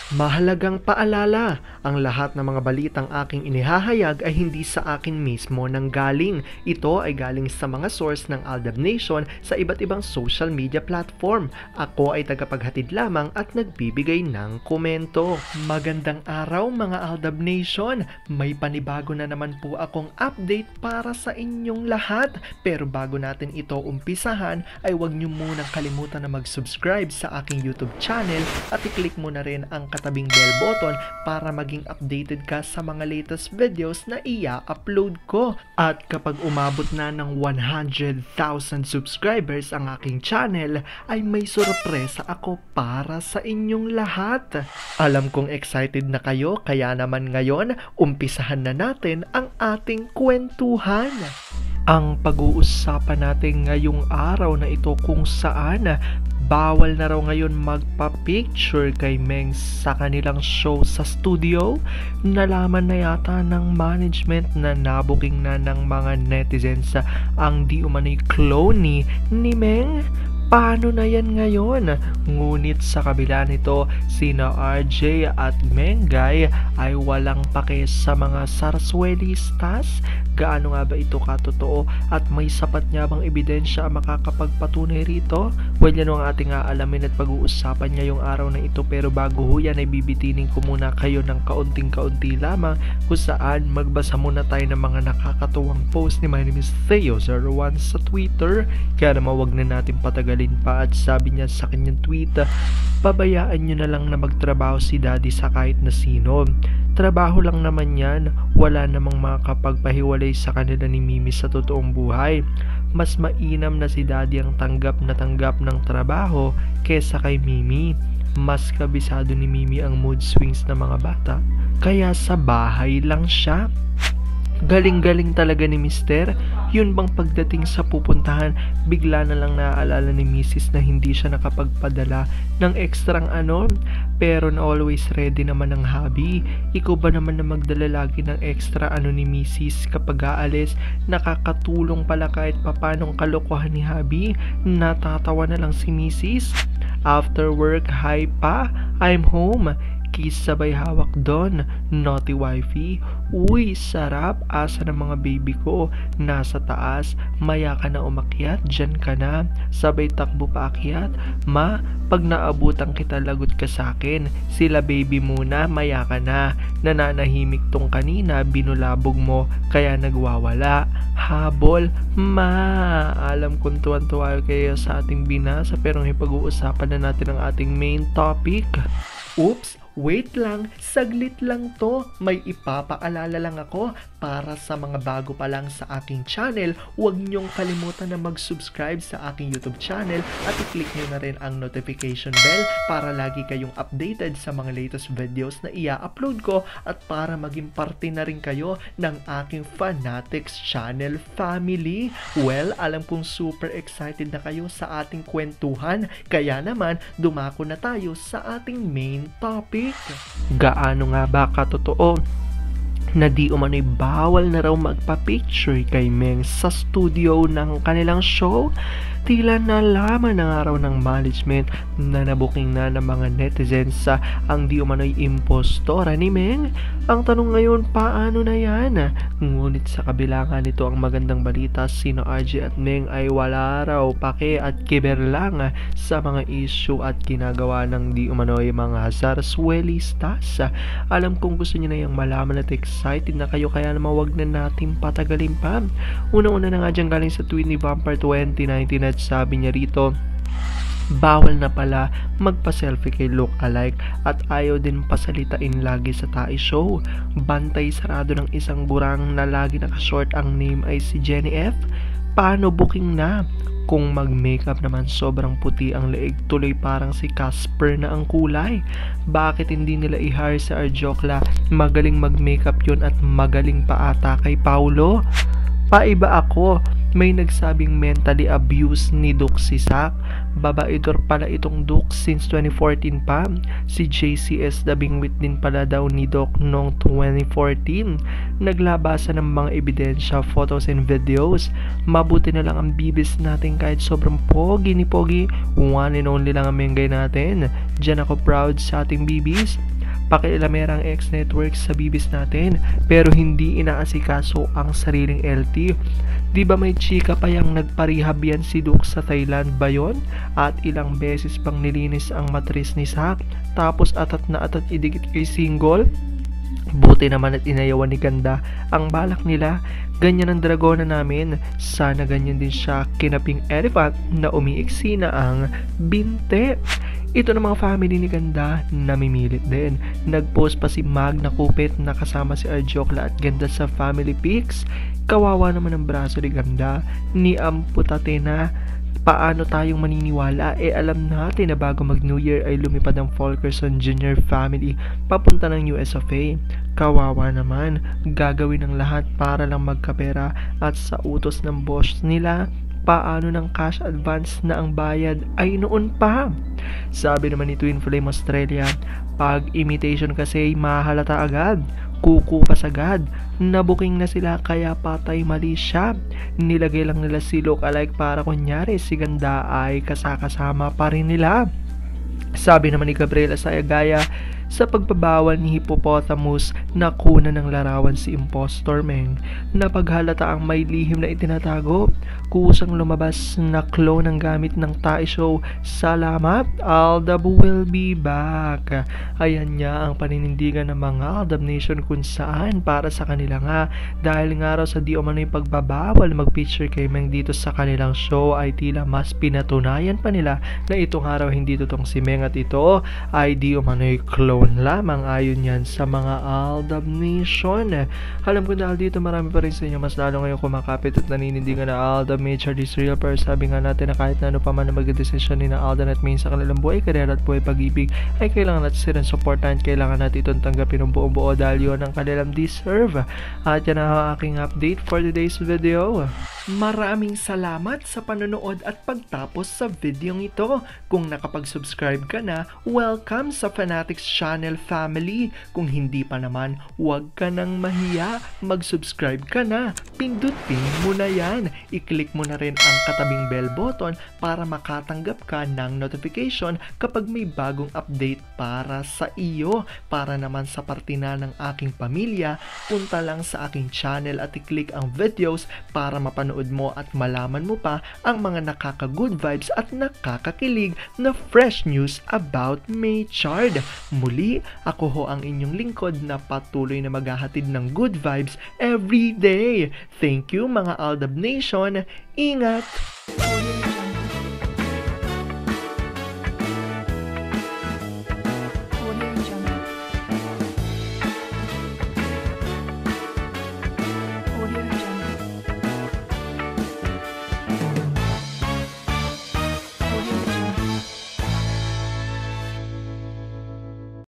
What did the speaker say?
Mahalagang paalala, ang lahat ng mga balitang aking inihahayag ay hindi sa akin mismo nanggaling. Ito ay galing sa mga source ng Aldab Nation sa iba't ibang social media platform. Ako ay tagapaghatid lamang at nagbibigay ng komento. Magandang araw mga Aldab Nation! May panibago na naman po akong update para sa inyong lahat. Pero bago natin ito umpisahan ay huwag niyo munang kalimutan na mag-subscribe sa aking YouTube channel at i-click mo na rin ang katabing bell button para maging updated ka sa mga latest videos na i-upload ko. At kapag umabot na ng 100,000 subscribers ang aking channel, ay may sorpresa ako para sa inyong lahat. Alam kong excited na kayo, kaya naman ngayon, umpisahan na natin ang ating kwentuhan. Ang pag-uusapan natin ngayong araw na ito kung saan bawal na raw ngayon magpa-picture kay Meng sa kanilang show sa studio. Nalaman na yata ng management na nabuking na ng mga netizens ang di umano'y clone ni Meng. Paano na yan ngayon? Ngunit sa kabila nito, sina RJ at Mengay ay walang pake sa mga Sarsuelistas. Gaano nga ba ito katotoo at may sapat nga bang ebidensya ang makakapagpatunay rito? Well, yan ang ating aalamin at pag-uusapan ngayong araw na ito, pero bago ho yan ay bibitinin ko muna kayo ng kaunting-kaunti lamang kung saan magbasa muna tayo ng mga nakakatuwang post ni My Name is Theo01 sa Twitter. Kaya naman wag na natin patagalin pa at sabi niya sa kanyang tweet, pabayaan nyo na lang na magtrabaho si Daddy sa kahit na sino. Trabaho lang naman yan, wala namang makakapagpahiwalay sa kanila ni Mimi sa totoong buhay. Mas mainam na si Daddy ang tanggap ng trabaho kesa kay Mimi. Mas kabisado ni Mimi ang mood swings ng mga bata, kaya sa bahay lang siya. Galing-galing talaga ni Mister. Yun bang pagdating sa pupuntahan, bigla na lang naaalala ni Mrs. na hindi siya nakapagpadala ng ekstrang pero na always ready naman ang hubby. Ikaw ba naman na magdala lagi ng extra ni Mrs. kapag aalis? Nakakatulong pala kahit papanong kalokohan ni hubby. Natatawa na lang si Mrs. After work, hi pa, I'm home. Kiss sabay hawak doon. Naughty wifey. Uy, sarap. Asa ng mga baby ko? Nasa taas. Maya ka na umakyat. Diyan ka na. Sabay takbo pa akyat. Ma, pag naabutan kita lagot ka sa akin. Sila baby muna. Maya ka na. Nananahimik tong kanina. Binulabog mo. Kaya nagwawala. Habol. Ma, alam kong tuwan-tuwa kayo sa ating binasa, pero pag-uusapan na natin ang ating main topic. Oops! Wait lang, saglit lang to. May ipapaalala lang ako para sa mga bago pa lang sa aking channel. Huwag niyong kalimutan na mag-subscribe sa aking YouTube channel at i-click niyo na rin ang notification bell para lagi kayong updated sa mga latest videos na i-upload ko at para maging parte na rin kayo ng aking Fanatics channel family. Well, alam kong super excited na kayo sa ating kwentuhan, kaya naman dumako na tayo sa ating main topic. Gaano nga ba katotoo na di umano'y bawal na raw magpa-picture kay Meng sa studio ng kanilang show? Tila nalaman ng araw ng management na nabuking na ng mga netizens sa ang di umano'y impostora ni Meng. Ang tanong ngayon, paano na yan? Ngunit sa kabila nga nito ang magandang balita, sino RJ at Meng ay wala raw pake at kiber lang sa mga issue at ginagawa ng di umano'y mga Sarsuelistas. Alam kong gusto niyo na yung malaman at excited na kayo, kaya naman wag na natin patagalin pa. Una-una na nga dyan galing sa tweet ni Vampire 2019 at sabi niya rito, bawal na pala magpa-selfie kay look-alike at ayaw din pasalitain lagi sa tae show. Bantay sarado ng isang burang na lagi nakashort ang name ay si Jenny F. Paano booking na? Kung mag-makeup naman sobrang puti ang leeg, tuloy parang si Casper na ang kulay. Bakit hindi nila i-hire si Arjokla? Magaling mag-makeup yun at magaling pa ata kay Paulo. Paiba ako. May nagsabing mentally abused ni Duke si Zack. Babaidor pala itong Duke since 2014 pa. Si JCS Dabingwit din pala daw ni Duke noong 2014. Naglabasan ng mga ebidensya, photos and videos. Mabuti na lang ang bibis natin kahit sobrang pogi ni Pogi. One and only lang ang menggay natin. Diyan ako proud sa ating bibis. pakialamerang ex-network sa bibis natin pero hindi inaasikaso ang sariling LT. Di ba may chika pa yang nagparehab yan si Duke sa Thailand ba yun? At ilang beses pang nilinis ang matris ni Zack tapos atat na atat idikit kay single? Buti naman at inayawan ni Ganda ang balak nila. Ganyan ang dragona namin. Sana ganyan din siya kinaping elephant na umiiksi na ang binte. Ito ng mga family ni Ganda namimilit din. Nagpost pa si Mag na kupit na kasama si Arjokla at Ganda sa family pics. Kawawa naman ang braso ni Ganda. Ni amputate na. Paano tayong maniniwala? Alam natin na bago mag New Year ay lumipad ang Fulkerson Jr. family papunta ng US of A. Kawawa naman, gagawin ang lahat para lang magkapera at sa utos ng boss nila, paano ng cash advance na ang bayad ay noon pa. Sabi naman ni Twin Flame Australia, pag imitation kasi mahalata agad, kukupas agad, nabuking na sila kaya patay mali siya. Nilagay lang nila si look-alike para kunyari si Ganda ay kasakasama pa rin nila. Sabi naman ni Gabriela Sayagaya, sa pagbabawal ni Hippopotamus na kuna ng larawan si Impostor Meng na paghalata ang may lihim na itinatago, kusang lumabas na clone ng gamit ng Tae Show. Salamat, Aldab will be back. Ayan niya ang paninindigan ng mga Aldab Nation kung saan para sa kanila nga dahil nga raw sa di umano'y pagbabawal mag-picture kay Meng dito sa kanilang show ay tila mas pinatunayan pa nila na ito nga raw hindi totoong si Meng at ito ay di umano'y clone lamang ayon yan sa mga Aldab Nation. Alam ko dahil dito marami pa rin sa inyo mas lalo ngayon kumakapit at naninindigan na Aldab Major is real, pero sabi nga natin na kahit na ano pa man na magdesisyon ni na Alden at Main sa kanilang buhay, karera at buhay pag-ibig ay kailangan natin silang supportan, kailangan natin itong tanggapin ng buong buo dahil yun ang kanilang deserve. At yan ang aking update for today's video. Maraming salamat sa panonood at pagtapos sa videong ito. Kung nakapag-subscribe ka na, welcome sa Fanatics Channel family. Kung hindi pa naman, huwag ka nang mahiya. Mag-subscribe ka na. Pindutin mo na yan. I-click mo na rin ang katabing bell button para makatanggap ka ng notification kapag may bagong update para sa iyo. Para naman sa parte na ng aking pamilya, punta lang sa aking channel at i-click ang videos para mapanood mo at malaman mo pa ang mga nakaka-good vibes at nakakakilig na fresh news about Maychard. Muli, ako ho ang inyong lingkod na patuloy na maghahatid ng good vibes every day. Thank you mga Aldab Nation. Ingat!